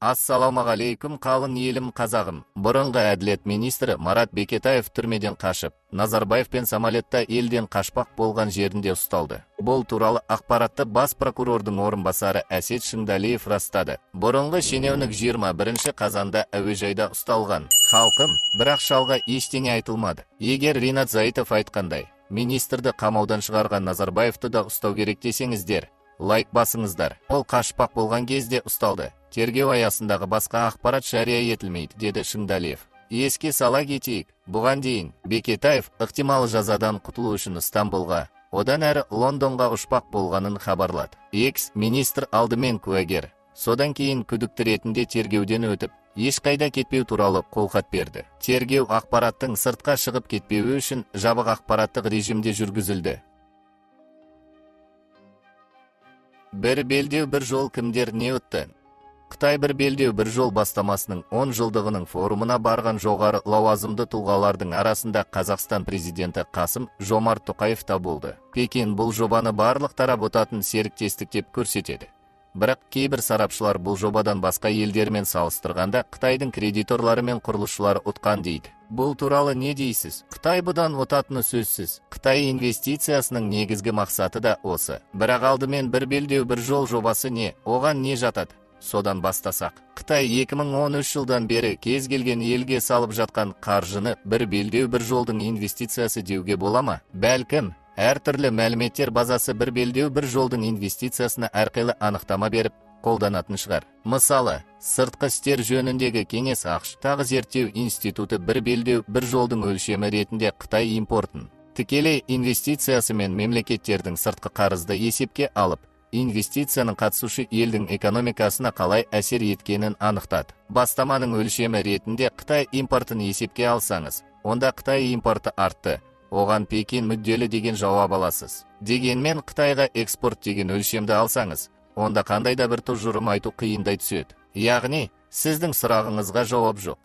Ассалаумағалейкум қалың елім қазағым. Бұрынғы әділет министрі Марат Бекетаев түрмеден қашып, Назарбаевпен самолетта елден қашпақ болған жерінде ұсталды. Бұл туралы ақпаратты бас прокурордың орынбасары Әсет Шыңдалиев растады. Бұрынғы шенеунік 21 қазанда әуежайда ұсталған. Халқым, бірақ шалға ештеңе айтылмады. Егер Ринат Зайытов айтқандай, министрді қамаудан шығарған Назарбаевты да ұстау керек десеңіздер, лайк басыңыздар. Ол қашпақ болған кезде ұсталды. Тергеу аясындағы басқа ақпарат жария етілмейді, деді Шыңдалиев. Еске сала кетейік, бұған дейін Бекетаев ықтимал жазадан құтылу үшін Стамбулға, одан әрі Лондонға ұшпақ болғанын хабарлады. Экс-министр алдымен куәгер, содан кейін күдікті ретінде тергеуден өтіп, ешқайда кетпеу туралы қолхат берді. Тергеу ақпараттың сыртқа шығып кетпеуі үшін жабық ақпараттық режимде жүргізілді. Бір белдеу бір жол кімдер не өтті? Қытай бір белдеу бір жол бастамасының 10 жылдығының форумына барған жоғары лауазымды тұлғалардың арасында Қазақстан президенті Қасым-Жомарт Тоқаев та болды. Пекин бұл жобаны барлық тарап отатын серіктестік деп көрсетеді. Бірақ кейбір сарапшылар бұл жобадан басқа елдермен салыстырғанда Қытайдың кредиторлары мен құрылысшылары ұтқан дейді. Бұл туралы не дейсіз? Қытай бұдан отатыны сөзсіз. Қытай инвестициясының негізгі мақсаты да осы. Бірақ алдымен бір белдеу бір жол жобасы не? Оған не жатады? Содан бастасақ, Қытай 2013 жылдан бері кез келген елге салып жатқан қаржыны бір белдеу бір жолдың инвестициясы деуге бола ма? Бәлкім, әртүрлі мәліметтер базасы бір белдеу бір жолдың инвестициясына әрқилы анықтама беріп қолданатын шығар. Мысалы, сыртқы істер жөніндегі кеңес ақш-тағы зерттеу институты бір белдеу бір жолдың өлшемі ретінде Қытай импортын тікелей инвестициясы мен мемлекеттердің сыртқы қарызды есепке алып, инвестицияның қатысушы елдің экономикасына қалай әсер еткенін анықтады. Бастаманың өлшемі ретінде Қытай импортын есепке алсаңыз, онда Қытай импорты артты, оған Пекин мүдделі деген жауап аласыз. Дегенмен Қытайға экспорт деген өлшемді алсаңыз, онда қандай да бір тұжырым айту қиындай түседі. Яғни, сіздің сұрағыңызға жауап жоқ.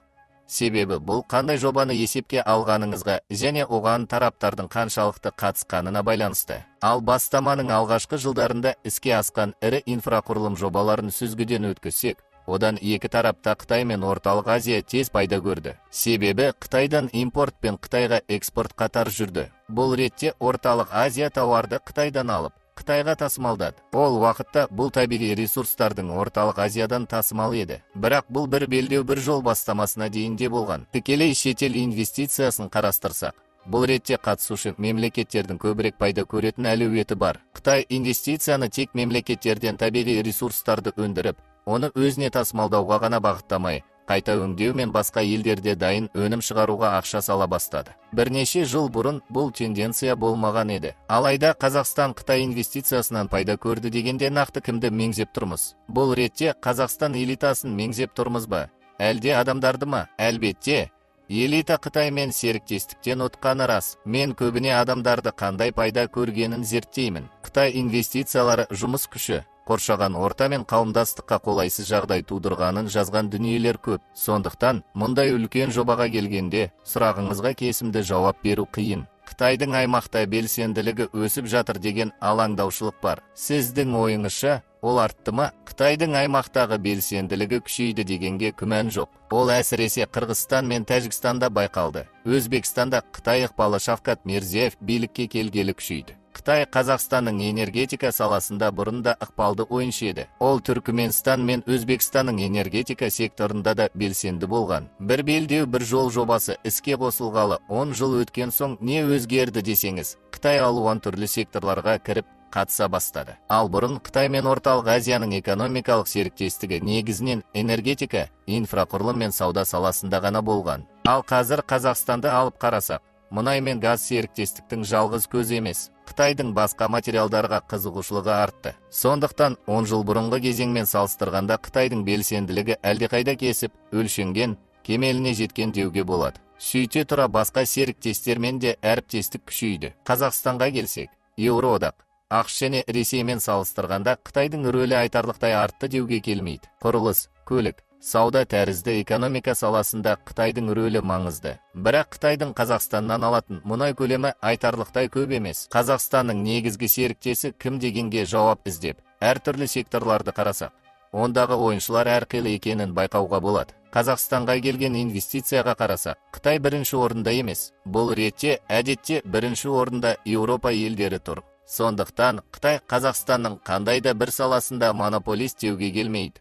Себебі бұл қандай жобаны есепке алғаныңызға және оған тараптардың қаншалықты қатысқанына байланысты. Ал бастаманың алғашқы жылдарында іске асқан ірі инфрақұрылым жобаларын сүзгіден өткізсек, одан екі тарапта Қытай мен Орталық Азия тез пайда көрді. Себебі Қытайдан импорт пен Қытайға экспорт қатар жүрді. Бұл ретте Орталық Азия тауарды Қытайдан алып, Қытайға тасымалдады. Ол уақытта бұл табиғи ресурстардың Орталық Азиядан тасымал еді. Бірақ бұл бір белдеу бір жол бастамасына дейінде болған. Тікелей шетел инвестициясын қарастырсақ, бұл ретте қатысушы мемлекеттердің көбірек пайда көретін әлеуеті бар. Қытай инвестицияны тек мемлекеттерден табиғи ресурстарды өндіріп, оны өзіне тасымалдауға ғана бағыттамай, қайта өңдеу мен басқа елдерде дайын өнім шығаруға ақша сала бастады. Бірнеше жыл бұрын бұл тенденция болмаған еді. Алайда Қазақстан Қытай инвестициясынан пайда көрді дегенде нақты кімді меңзеп тұрмыз? Бұл ретте Қазақстан элитасын меңзеп тұрмыз ба? Әлде адамдарды ма? Әлбетте, элита Қытаймен серіктестіктен ұтқаны рас. Мен көбіне адамдарды қандай пайда көргенін зерттеймін. Қытай инвестициялары жұмыс күші, қоршаған орта мен қауымдастыққа қолайсыз жағдай тудырғанын жазған дүниелер көп. Сондықтан, мұндай үлкен жобаға келгенде, сұрағыңызға кесімді жауап беру қиын. Қытайдың аймақта белсенділігі өсіп жатыр деген алаңдаушылық бар. Сіздің ойыңызша, ол артты ма? Қытайдың аймақтағы белсенділігі күшейді дегенге күмән жоқ. Ол әсіресе Қырғызстан мен Тәжікстанда байқалды. Өзбекстанда Қытай ықпалы Шавкат Мирзиев билікке келгелі күшейді. Қытай Қазақстанның энергетика саласында бұрында ықпалды ойыншы еді. Ол Түркіменстан мен Өзбекстанның энергетика секторында да белсенді болған. Бір белдеу бір жол жобасы іске қосылғалы 10 жыл өткен соң не өзгерді десеңіз, Қытай алуан түрлі секторларға кіріп қатыса бастады. Ал бұрын Қытай мен Орталық Азияның экономикалық серіктестігі негізінен энергетика, инфрақұрылым мен сауда саласында ғана болған. Ал қазір Қазақстанды алып қарасақ, мұнай мен газ серіктестіктің жалғыз көзі емес, Қытайдың басқа материалдарға қызығушылығы артты. Сондықтан 10 жыл бұрынғы кезеңмен салыстырғанда Қытайдың белсенділігі әлдеқайда кесіп, өлшенген, кемеліне жеткен деуге болады. Сөйте тұра басқа серіктестермен де әріптестік күшейді. Қазақстанға келсек, Еуроодақ, ақш және Ресеймен салыстырғанда Қытайдың рөлі айтарлықтай артты деуге келмейді. Құрылыс, көлік, сауда тәрізді экономика саласында Қытайдың рөлі маңызды. Бірақ Қытайдың Қазақстаннан алатын мұнай көлемі айтарлықтай көп емес. Қазақстанның негізгі серіктесі кім дегенге жауап іздеп, әртүрлі секторларды қарасақ, ондағы ойыншылар әрқилы екенін байқауға болады. Қазақстанға келген инвестицияға қарасақ, Қытай бірінші орында емес. Бұл ретте әдетте бірінші орында Еуропа елдері тұр. Сондықтан Қытай Қазақстанның қандай да бір саласында монополист деуге келмейді.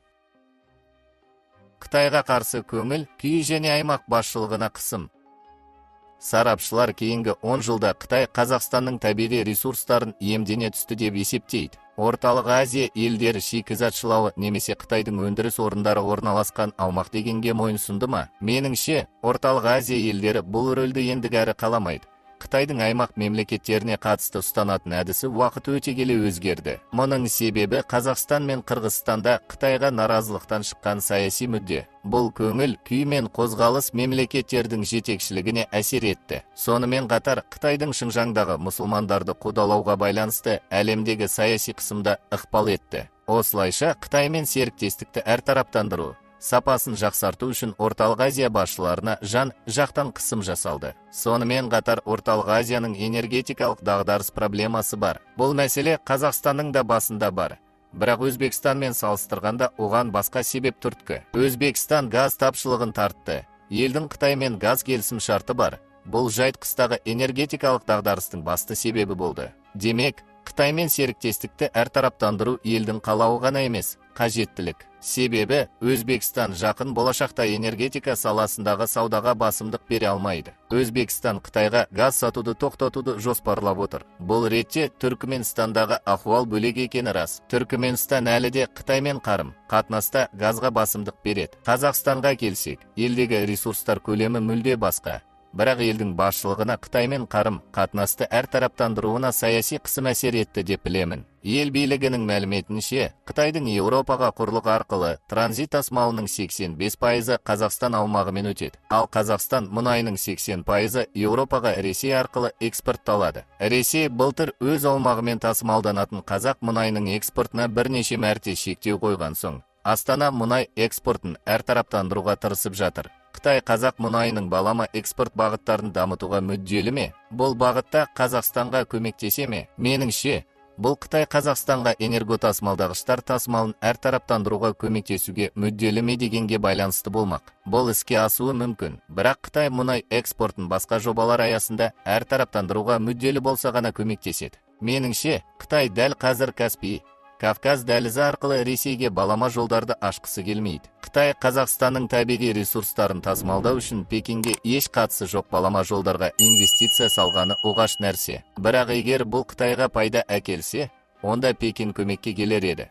Қытайға қарсы көңіл күй және аймақ басшылығына қысым. Сарапшылар кейінгі 10 жылда Қытай Қазақстанның табиғи ресурстарын иемдене түсті деп есептейді. Орталық Азия елдері шикізатшылауы немесе Қытайдың өндіріс орындары орналасқан аумақ дегенге мойынсұнды ма? Меніңше, Орталық Азия елдері бұл рөлді ендігәрі қаламайды. Қытайдың аймақ мемлекеттеріне қатысты ұстанатын әдісі уақыт өте келе өзгерді. Мұның себебі Қазақстан мен Қырғызстанда Қытайға наразылықтан шыққан саяси мүдде. Бұл көңіл күй мен қозғалыс мемлекеттердің жетекшілігіне әсер етті. Сонымен қатар Қытайдың Шыңжаңдағы мұсылмандарды қудалауға байланысты әлемдегі саяси қысымда ықпал етті. Осылайша Қытаймен серіктестікті әртараптандыру, сапасын жақсарту үшін Орталық Азия басшыларына жан-жақтан қысым жасалды. Сонымен қатар Орталық Азияның энергетикалық дағдарыс проблемасы бар. Бұл мәселе Қазақстанның да басында бар. Бірақ Өзбекстанмен салыстырғанда оған басқа себеп түрткі. Өзбекстан газ тапшылығын тартты. Елдің Қытаймен газ келісім шарты бар. Бұл жайт қыстағы энергетикалық дағдарыстың басты себебі болды. Демек, Қытаймен серіктестікті әртараптандыру елдің қалауы ғана емес, қажеттілік. Себебі Өзбекстан жақын болашақта энергетика саласындағы саудаға басымдық бере алмайды. Өзбекстан Қытайға газ сатуды тоқтатуды жоспарлап отыр. Бұл ретте Түркіменстандағы ахуал бөлек екені рас. Түркіменстан әлі де Қытаймен қарым-қатынаста газға басымдық береді. Қазақстанға келсек, елдегі ресурстар көлемі мүлде басқа. Бірақ елдің басшылығына Қытаймен қарым-қатынасты әртараптандыруына саяси қысым әсер етті деп білемін. Ел билігінің мәліметінше, Қытайдың Еуропаға құрлық арқылы транзит тасымалының 85% Қазақстан аумағымен өтеді. Ал Қазақстан мұнайының 80% Еуропаға Ресей арқылы экспортталады. Ресей былтыр өз аумағымен тасымалданатын қазақ мұнайының экспортына бірнеше мәрте шектеу қойған соң, Астана мұнай экспортын әртараптандыруға тырысып жатыр. Қытай қазақ мұнайының балама экспорт бағыттарын дамытуға мүдделі ме? Бұл бағытта Қазақстанға көмектесе ме? Меніңше, бұл Қытай Қазақстанға энерготасымалдағыштар тасымалын әртараптандыруға көмектесуге мүдделі ме дегенге байланысты болмақ. Бұл іске асуы мүмкін, бірақ Қытай мұнай экспортын басқа жобалар аясында әртараптандыруға мүдделі болса ғана көмектеседі. Меніңше, Қытай дәл қазір Каспий, Кавказ дәлізі арқылы Ресейге балама жолдарды ашқысы келмейді. Қытай Қазақстанның табиғи ресурстарын тасымалдау үшін Пекинге еш қатысы жоқ балама жолдарға инвестиция салғаны оғаш нәрсе. Бірақ егер бұл Қытайға пайда әкелсе, онда Пекин көмекке келер еді.